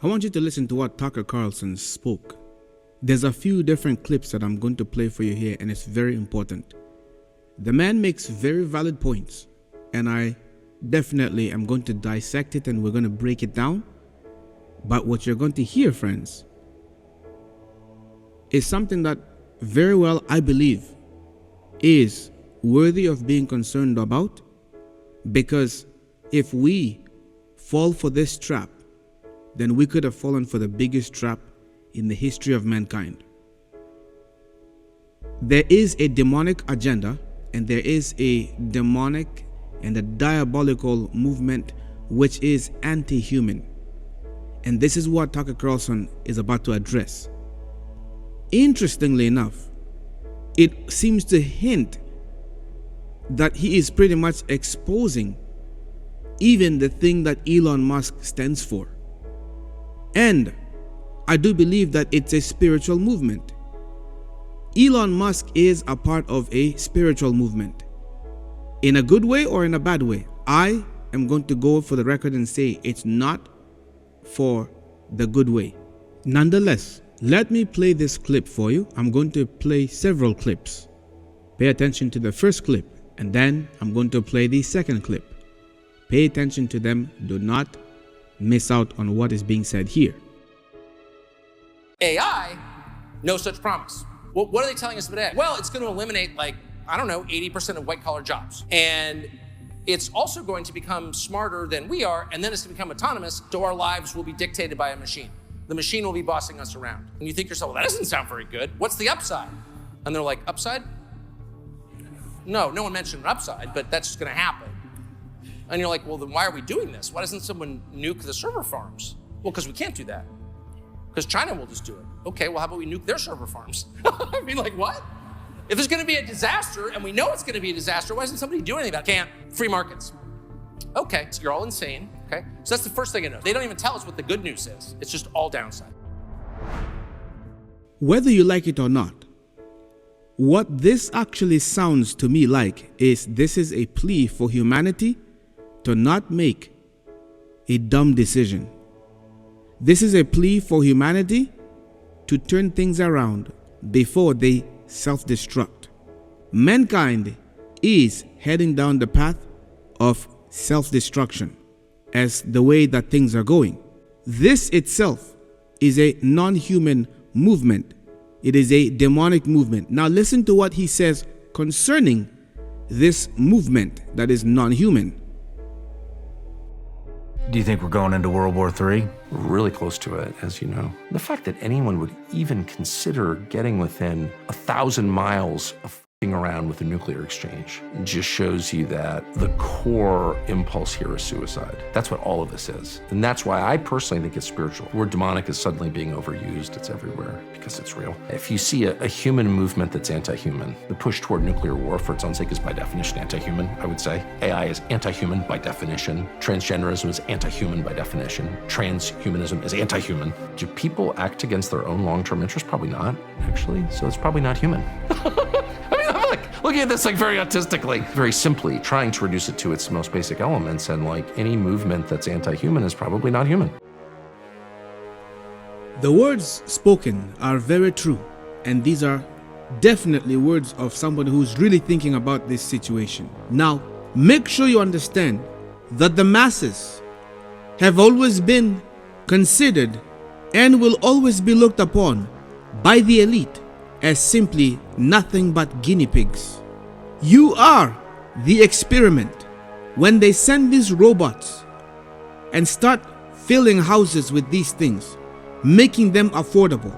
I want you to listen to what Tucker Carlson spoke. There's a few different clips that I'm going to play for you here, and it's very important. The man makes very valid points, and I definitely am going to dissect it and we're going to break it down. But what you're going to hear, friends, is something that very well, I believe, is worthy of being concerned about, because if we fall for this trap, then we could have fallen for the biggest trap in the history of mankind. There is a demonic agenda, and there is a demonic and a diabolical movement which is anti-human. And this is what Tucker Carlson is about to address. Interestingly enough, it seems to hint that he is pretty much exposing even the thing that Elon Musk stands for. And I do believe that it's a spiritual movement. Elon Musk is a part of a spiritual movement. In a good way or in a bad way? I am going to go for the record and say it's not for the good way. Nonetheless, let me play this clip for you. I'm going to play several clips. Pay attention to the first clip, and then I'm going to play the second clip. Pay attention to them. Do not miss out on what is being said here. AI, no such promise. Well, what are they telling us today? Well, it's going to eliminate 80% of white-collar jobs. And it's also going to become smarter than we are, and then it's going to become autonomous, so our lives will be dictated by a machine. The machine will be bossing us around. And you think to yourself, well, that doesn't sound very good. What's the upside? And they're like, upside? No one mentioned an upside, but that's just going to happen. And you're like, well, then why are we doing this? Why doesn't someone nuke the server farms? Well, because we can't do that. Because China will just do it. Okay, well, how about we nuke their server farms? I mean, what? If there's going to be a disaster, and we know it's going to be a disaster, why doesn't somebody do anything about it? Can't. Free markets. Okay, so you're all insane, okay? So that's the first thing I know. They don't even tell us what the good news is. It's just all downside. Whether you like it or not, what this actually sounds to me like is this is a plea for humanity to not make a dumb decision. This is a plea for humanity to turn things around before they self-destruct. Mankind is heading down the path of self-destruction as the way that things are going. This itself is a non-human movement. It is a demonic movement. Now listen to what he says concerning this movement that is non-human. Do you think we're going into World War III? We're really close to it, as you know. The fact that anyone would even consider getting within 1,000 miles of f***ing around with a nuclear exchange just shows you that the core impulse here is suicide. That's what all of this is. And that's why I personally think it's spiritual. The word demonic is suddenly being overused. It's everywhere because it's real. If you see a human movement that's anti-human, the push toward nuclear war for its own sake is by definition anti-human, I would say. AI is anti-human by definition. Transgenderism is anti-human by definition. Transhumanism is anti-human. Do people act against their own long-term interests? Probably not, actually. So it's probably not human. Looking at this very autistically, very simply, trying to reduce it to its most basic elements, and any movement that's anti-human is probably not human. The words spoken are very true, and these are definitely words of somebody who's really thinking about this situation. Now, make sure you understand that the masses have always been considered and will always be looked upon by the elite as simply nothing but guinea pigs. You are the experiment. When they send these robots and start filling houses with these things, making them affordable,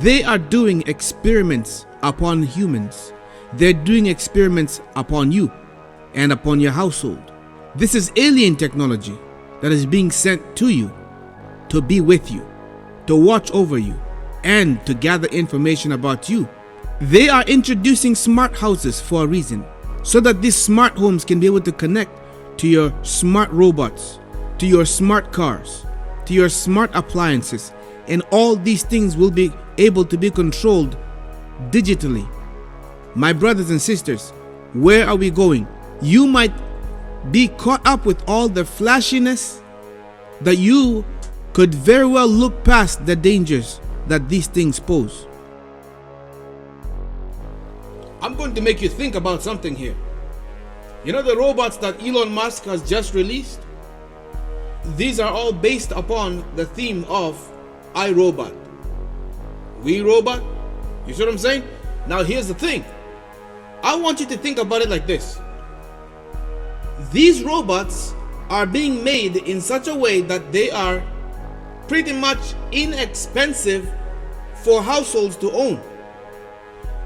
they are doing experiments upon humans. They're doing experiments upon you and upon your household. This is alien technology that is being sent to you to be with you, to watch over you, and to gather information about you. They are introducing smart houses for a reason, so that these smart homes can be able to connect to your smart robots, to your smart cars, to your smart appliances, and all these things will be able to be controlled digitally. My brothers and sisters, where are we going? You might be caught up with all the flashiness that you could very well look past the dangers that these things pose. I'm going to make you think about something here. You know the robots that Elon Musk has just released? These are all based upon the theme of iRobot. We robot? You see what I'm saying? Now here's the thing. I want you to think about it like this. These robots are being made in such a way that they are pretty much inexpensive for households to own.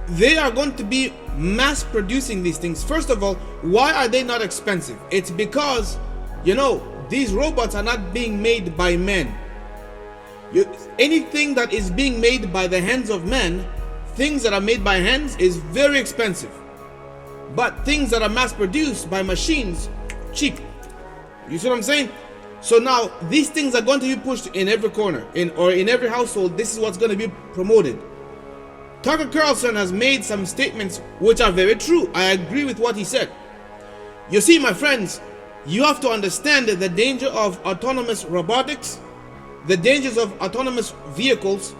They are going to be mass producing these things. First of all, why are they not expensive? It's because, you know, these robots are not being made by men. Anything that is being made by the hands of men, things that are made by hands, is very expensive. But things that are mass produced by machines, cheap. You see what I'm saying? So now these things are going to be pushed in every corner, in every household. This is what's going to be promoted. Tucker Carlson has made some statements which are very true. I agree with what he said. You see, my friends, you have to understand the danger of autonomous robotics, the dangers of autonomous vehicles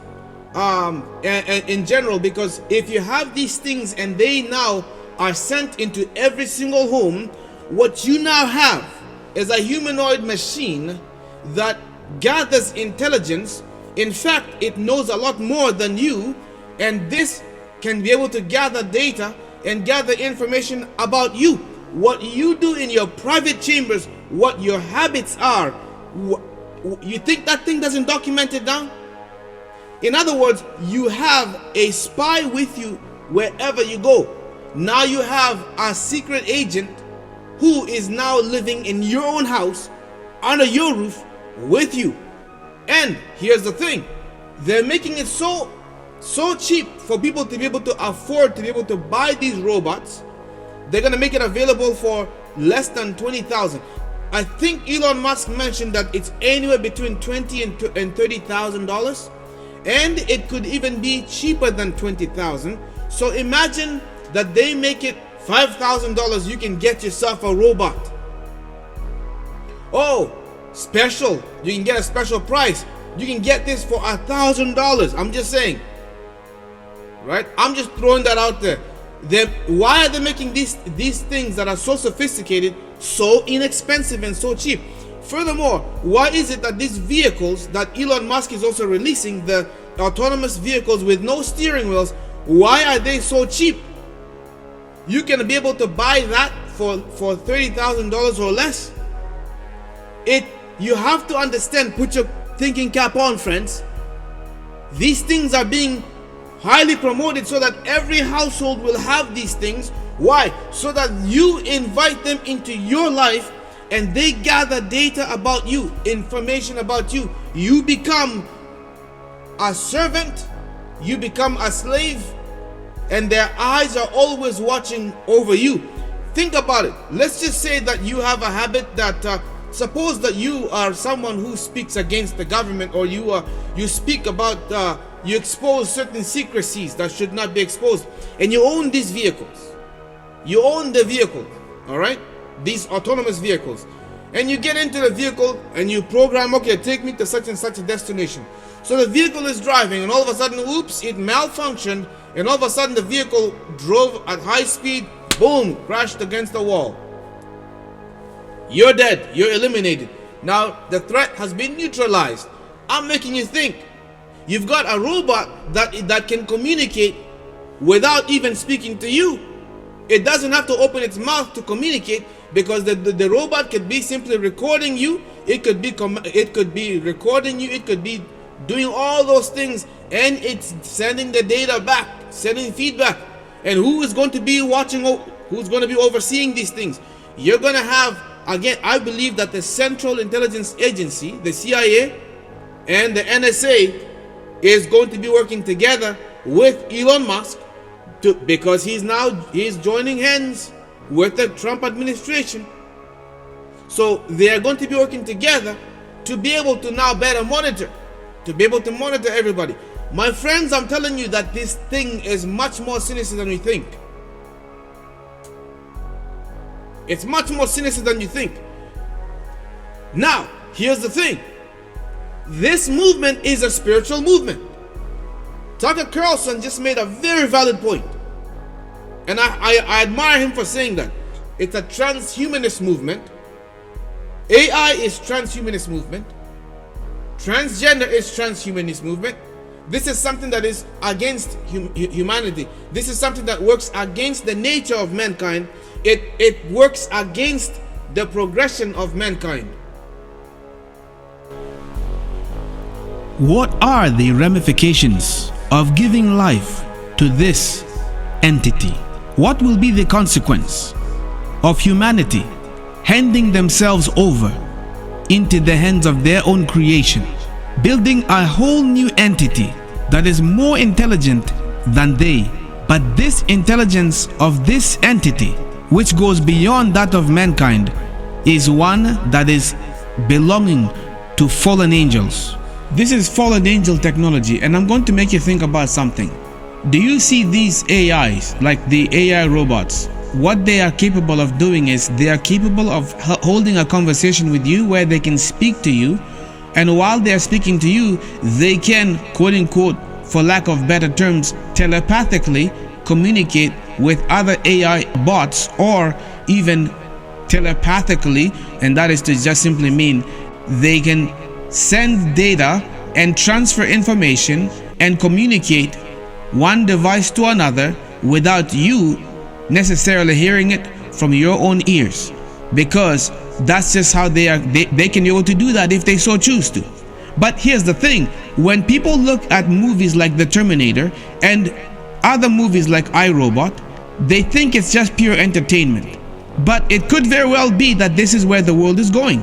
in general, because if you have these things and they now are sent into every single home, what you now have is a humanoid machine that gathers intelligence. In fact, it knows a lot more than you, and this can be able to gather data and gather information about you, what you do in your private chambers, what your habits are. You think that thing doesn't document it down? In other words, you have a spy with you wherever you go. Now you have a secret agent who is now living in your own house, under your roof, with you. And here's the thing, they're making it so cheap for people to be able to afford to be able to buy these robots. They're going to make it available for less than $20,000. I think Elon Musk mentioned that it's anywhere between $20,000 and $30,000, and it could even be cheaper than $20,000. So imagine that they make it $5,000. You can get yourself a robot. Oh, special! You can get a special price. You can get this for $1,000. I'm just saying, right? I'm just throwing that out there. Why are they making these things that are so sophisticated so inexpensive and so cheap? Furthermore, why is it that these vehicles that Elon Musk is also releasing, the autonomous vehicles with no steering wheels, why are they so cheap? You can be able to buy that for $30,000 or less. You have to understand, put your thinking cap on, friends. These things are being highly promoted so that every household will have these things. Why? So that you invite them into your life and they gather data about you, information about you. You become a servant, you become a slave, and their eyes are always watching over you. Think about it. Let's just say that you have a habit that, suppose that you are someone who speaks against the government, or you speak about, you expose certain secrecies that should not be exposed, and you own these vehicles. You own the vehicle, all right? These autonomous vehicles. And you get into the vehicle and you program, okay, take me to such and such a destination. So the vehicle is driving and all of a sudden, oops, it malfunctioned, and all of a sudden the vehicle drove at high speed, boom, crashed against the wall. You're dead, you're eliminated. Now the threat has been neutralized. I'm making you think. You've got a robot that can communicate without even speaking to you. It doesn't have to open its mouth to communicate, because the robot could be simply recording you. It could be recording you. It could be doing all those things, and it's sending the data back, sending feedback. And who is going to be watching? Who's going to be overseeing these things? You're going to have, again, I believe that the Central Intelligence Agency, the CIA, and the NSA is going to be working together with Elon Musk because he's joining hands with the Trump administration. So they are going to be working together to be able to now better monitor, to be able to monitor everybody. My friends, I'm telling you that this thing is much more sinister than we think. It's much more sinister than you think. Now, here's the thing. This movement is a spiritual movement. Tucker Carlson just made a very valid point. And I admire him for saying that. It's a transhumanist movement. AI is transhumanist movement. Transgender is transhumanist movement. This is something that is against humanity. This is something that works against the nature of mankind. It works against the progression of mankind. What are the ramifications of giving life to this entity? What will be the consequence of humanity handing themselves over into the hands of their own creation, building a whole new entity that is more intelligent than they, but this intelligence of this entity, which goes beyond that of mankind, is one that is belonging to fallen angels. This is fallen angel technology, and I'm going to make you think about something. Do you see these AIs, like the AI robots? What they are capable of doing is they are capable of holding a conversation with you where they can speak to you, and while they are speaking to you, they can, quote unquote, for lack of better terms, telepathically communicate with other AI bots, or even telepathically, and that is to just simply mean they can send data and transfer information and communicate one device to another without you necessarily hearing it from your own ears, because that's just how they can be able to do that if they so choose to. But here's the thing, when people look at movies like The Terminator and other movies like iRobot, they think it's just pure entertainment, but it could very well be that this is where the world is going.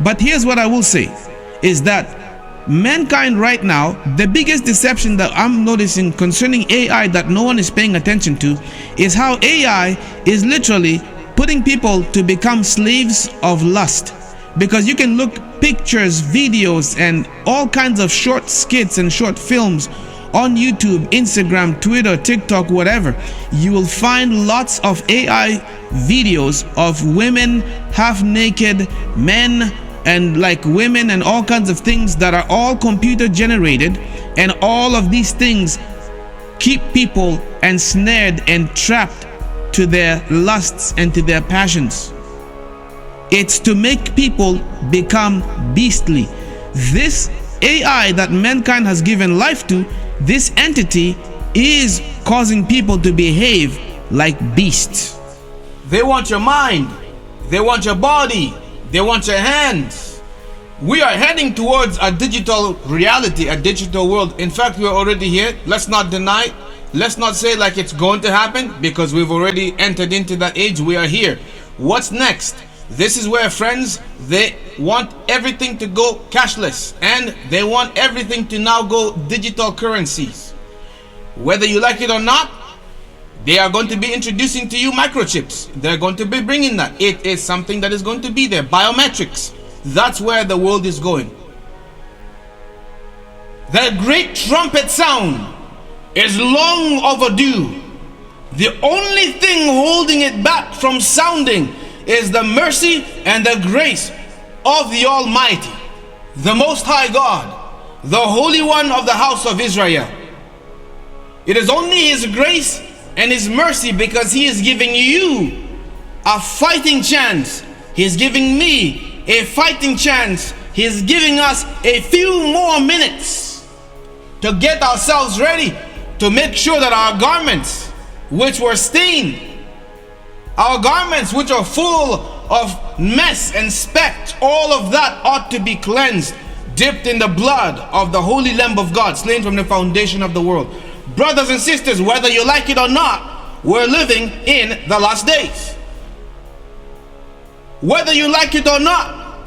But here's what I will say, is that mankind right now, the biggest deception that I'm noticing concerning AI that no one is paying attention to is how AI is literally putting people to become slaves of lust. Because you can look pictures, videos, and all kinds of short skits and short films on YouTube, Instagram, Twitter, TikTok, whatever. You will find lots of AI videos of women half naked, men and like women, and all kinds of things that are all computer generated, and all of these things keep people ensnared and trapped to their lusts and to their passions. It's to make people become beastly. This AI that mankind has given life to, this entity is causing people to behave like beasts. They want your mind, they want your body, they want your hands. We are heading towards a digital reality, a digital world. In fact, we're already here. Let's not deny it. Let's not say like it's going to happen, because we've already entered into that age. We are here. What's next? This is where, friends, they want everything to go cashless, and they want everything to now go digital currencies. Whether you like it or not, they are going to be introducing to you microchips. They're going to be bringing that. It is something that is going to be there. Biometrics. That's where the world is going. The great trumpet sound is long overdue. The only thing holding it back from sounding is the mercy and the grace of the Almighty, the Most High God, the Holy One of the house of Israel. It is only His grace and His mercy, because He is giving you a fighting chance. He's giving me a fighting chance. He's giving us a few more minutes to get ourselves ready, to make sure that our garments, which were stained, our garments which are full of mess and speck, all of that ought to be cleansed, dipped in the blood of the Holy Lamb of God, slain from the foundation of the world. Brothers and sisters, whether you like it or not, we're living in the last days. Whether you like it or not,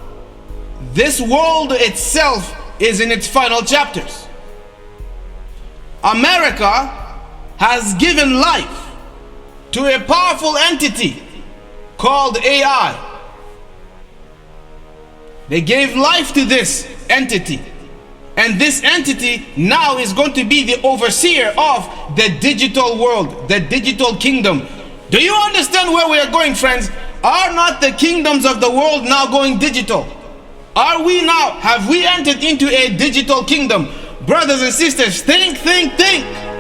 this world itself is in its final chapters. America has given life to a powerful entity called AI. They gave life to this entity, and this entity now is going to be the overseer of the digital world, the digital kingdom. Do you understand where we are going, friends? Are not the kingdoms of the world now going digital? Are we now, have we entered into a digital kingdom? Brothers and sisters, think, think, think.